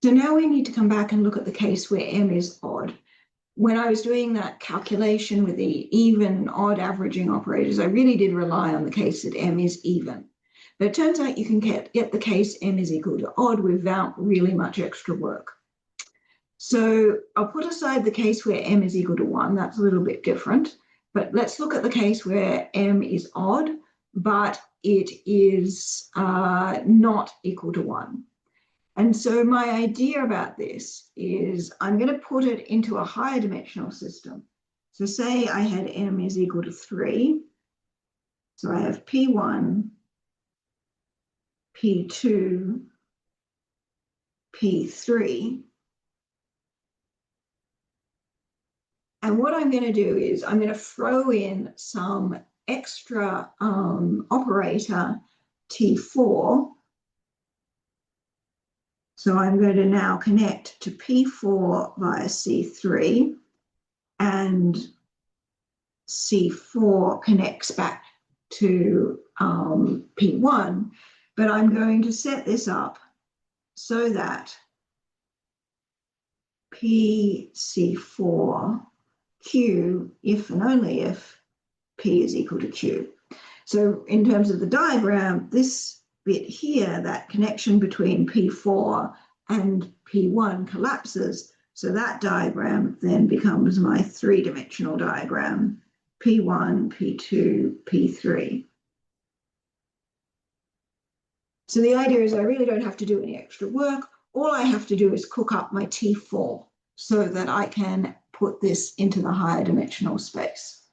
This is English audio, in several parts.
So now we need to come back and look at the case where m is odd. When I was doing that calculation with the even and odd averaging operators, I really did rely on the case that m is even. But it turns out you can get the case m is equal to odd without really much extra work. So I'll put aside the case where m is equal to 1. That's a little bit different. But let's look at the case where m is odd, but it is not equal to 1. And so my idea about this is I'm going to put it into a higher dimensional system. So say I had m is equal to 3. So I have P1, P2, P3. And what I'm going to do is I'm going to throw in some extra operator T4. So I'm going to now connect to P4 via C3, and C4 connects back to P1, but I'm going to set this up so that PC4 Q, if and only if P is equal to Q. So in terms of the diagram, this bit here, that connection between P4 and P1 collapses. So that diagram then becomes my three-dimensional diagram, P1, P2, P3. So the idea is I really don't have to do any extra work. All I have to do is cook up my T4 so that I can put this into the higher dimensional space.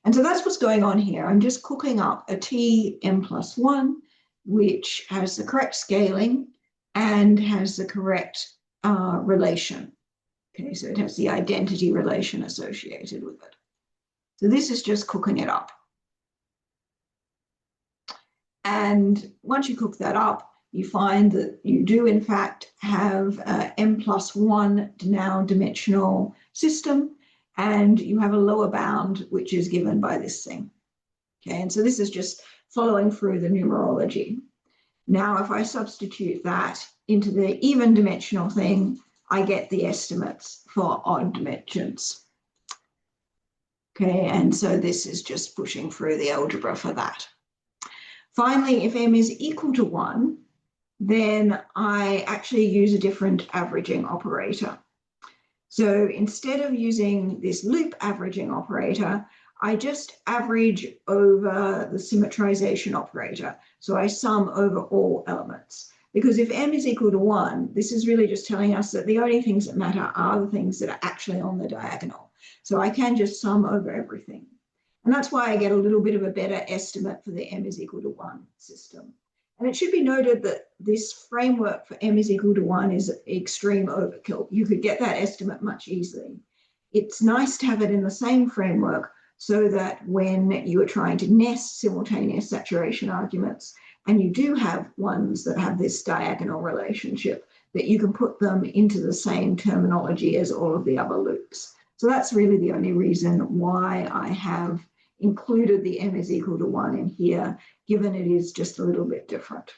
And so that's what's going on here. I'm just cooking up a Tm+1, which has the correct scaling and has the correct relation. Okay, so it has the identity relation associated with it. So this is just cooking it up. And once you cook that up, you find that you do in fact have m+1 now dimensional system, and you have a lower bound, which is given by this thing. Okay, and so this is just following through the numerology. Now, if I substitute that into the even dimensional thing, I get the estimates for odd dimensions. Okay, and so this is just pushing through the algebra for that. Finally, if m is equal to 1, then I actually use a different averaging operator. So instead of using this loop averaging operator, I just average over the symmetrization operator. So I sum over all elements. Because if m is equal to 1, this is really just telling us that the only things that matter are the things that are actually on the diagonal. So I can just sum over everything. And that's why I get a little bit of a better estimate for the m is equal to 1 system. And it should be noted that this framework for m is equal to 1 is extreme overkill. You could get that estimate much easily. It's nice to have it in the same framework so that when you are trying to nest simultaneous saturation arguments, and you do have ones that have this diagonal relationship, that you can put them into the same terminology as all of the other loops. So that's really the only reason why I have included the m is equal to 1 in here, given it is just a little bit different.